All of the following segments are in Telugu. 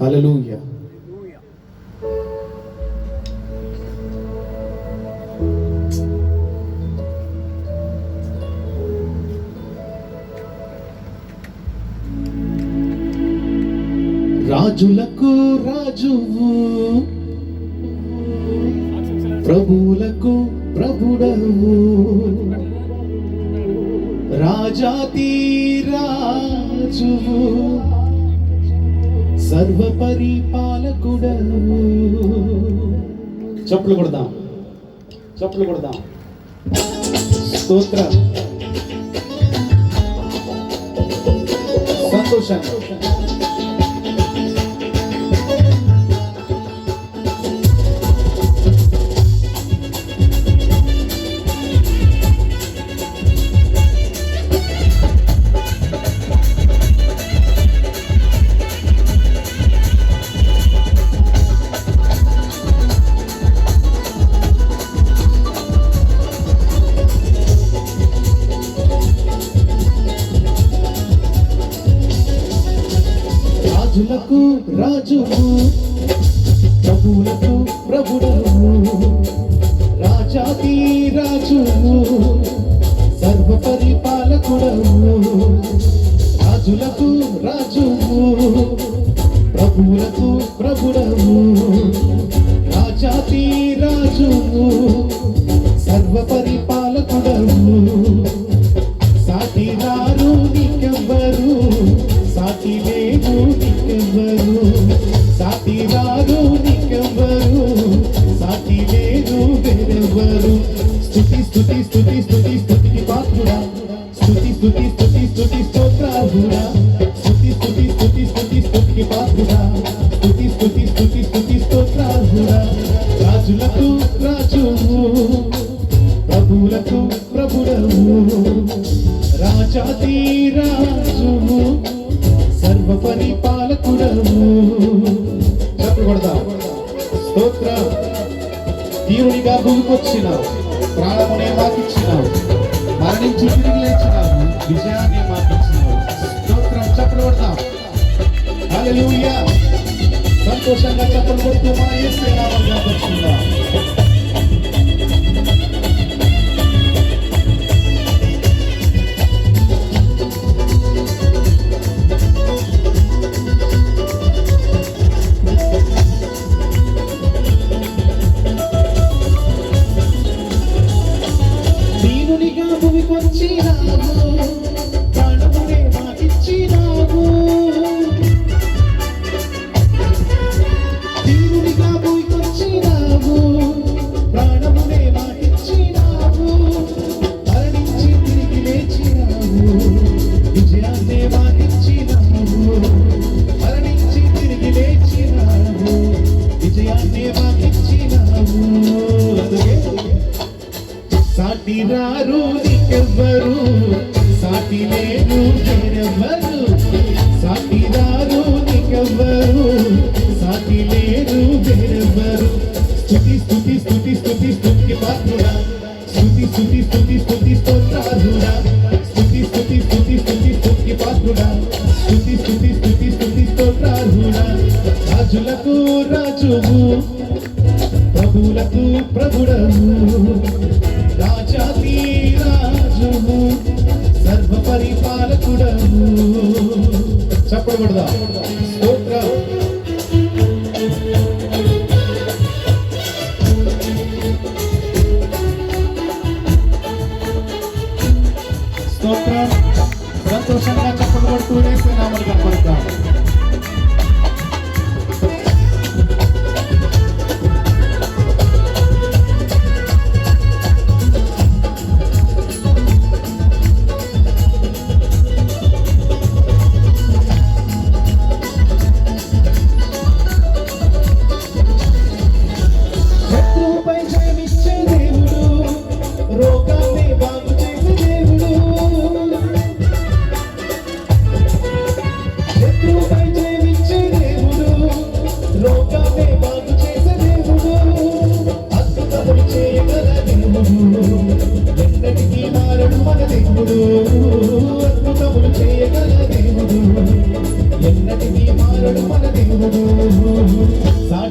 హల్లెలూయా. రాజులకు రాజువు, ప్రభువులకు ప్రభుడవు, రాజాతి రాజువు, సర్వ పరిపాలకుడవు. చప్పులు కొడదాం, చప్పులు కొడదాం. స్తోత్రం, సంతోషం. రాజులకు రాజువు, ప్రభువులకు ప్రభుడవు, రాజాది రాజువు, సర్వ పరిపాలకుడవు. రాజులకు రాజువు, ప్రభువులకు ప్రభుడవు, రాజాది రాజువు, సర్వ పరిపాలకుడవు. సాటి రారు నీకెవ్వరు, సాటి లేరు నీకెవ్వరు, సాటి రారు నీకెవ్వరు, సాటి లేరు వేరెవ్వరు. స్తుతి స్తుతి స్తుతి స్తుతి స్తుతికి పాత్రుడా, స్తుతి స్తుతి స్తుతి స్తుతి స్తోత్రార్హుడా, స్తుతి స్తుతి స్తుతి స్తుతి స్తుతికి పాత్రుడా, స్తుతి స్తుతి స్తుతి స్తుతి స్తోత్రార్హుడా. రాజులకు రాజువు, ప్రభువులకు ప్రభుడవు, రాజాది రాజువు, సర్వ పరిపాలకుడవు. చెప్పకూడదా? స్తోత్రం. తీరునిగా భూమికొచ్చినావు, ప్రాణమునే మాకిచ్చినావు, మరణించి తిరిగి లేచినావు, విజయాన్ని మాకిచ్చినావు. స్తోత్రం. చెప్పకూడదాం. హల్లెలూయా. సంతోషంగా చెప్పలు కొడుతూ మా యేసయ్య నామమున గర్జించుకుందాం. దీనునిగా భూమికొచ్చినావు, ప్రాణమునే మాకిచ్చినావు, దీనునిగా భూమికొచ్చినావు, ప్రాణమునే మాకిచ్చినావు, మరణించి తిరిగి లేచినావు, విజయాన్నే మాకిచ్చినావు, మరణించి తిరిగి లేచినావు, విజయాన్నే మాకిచ్చినావు. సాటి రారు నీకెవ్వరు, సాటి లేరు వేరెవ్వరు, సాటి రారు నీకెవ్వరు, సాటి లేరు వేరెవ్వరు. స్తుతి స్తుతి స్తుతి స్తుతి స్తుతికి పాత్రుడా, స్తుతి స్తుతి స్తుతి స్తుతి స్తోత్రార్హుడా, స్తుతి స్తుతి స్తుతి స్తుతి స్తుతికి పాత్రుడా, స్తుతి స్తుతి స్తుతి స్తుతి స్తోత్రార్హుడా. రాజులకు రాజువు, ప్రభువులకు ప్రభుడవు, రాజాది రాజువు, సర్వ పరిపాలకుడవు. చెప్పకూడదా? స్తోత్రం. స్తోత్రం. సంతోషంగా చెప్పలు కొడుతూ యేసయ్య నామమున కనపడతాం.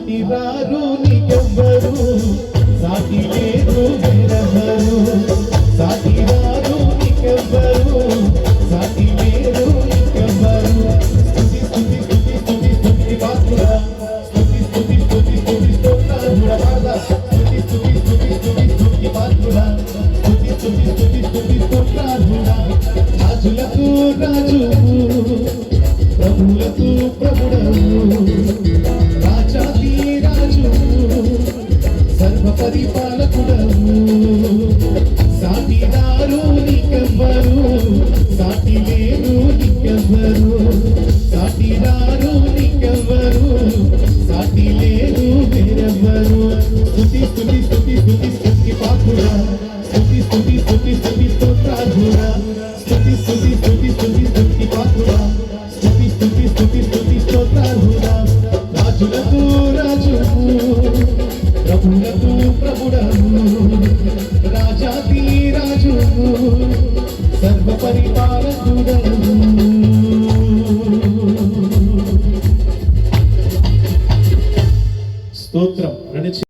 సాటి రారు నీకెవ్వరు సాటి లేరు వేరెవ్వరు సాటి రారు నీకెవ్వరు సాటి లేరు నీకెవ్వరు స్తుతి స్తుతి స్తుతి స్తుతి స్తుతి పాత్రుడా స్తుతి స్తుతి స్తుతి స్తుతి స్తోత్రాలుడా పాడదా స్తుతి స్తుతి స్తుతి స్తుతి స్తుతి పాత్రుడా స్తుతి స్తుతి స్తుతి స్తుతి స్తోత్రాలుడా రాజులకు రాజు ప్రభువులకు ప్రభుడవు రాజాది రాజు సర్వ పరిపాలకుడవు సాటి రారు నీకెవ్వరు సాటి లేరు నీకెవ్వరు సాటి రారు నీకెవ్వరు సాటి లేరు వేరెవ్వరు స్తుతి స్తుతి స్తుతి స్తుతి స్తుతి పాత్రుడా స్తుతి స్తుతి స్తుతి స్తుతి స్తోత్రాలుడా స్తుతి స్తుతి స్తుతి స్తుతి స్తుతి పాత్రుడా స్తుతి స్తుతి స్తుతి స్తుతి స్తోత్రాలుడా రాజులకు రాజు ప్రభువులకు ప్రభుడవు రాజాది రాజు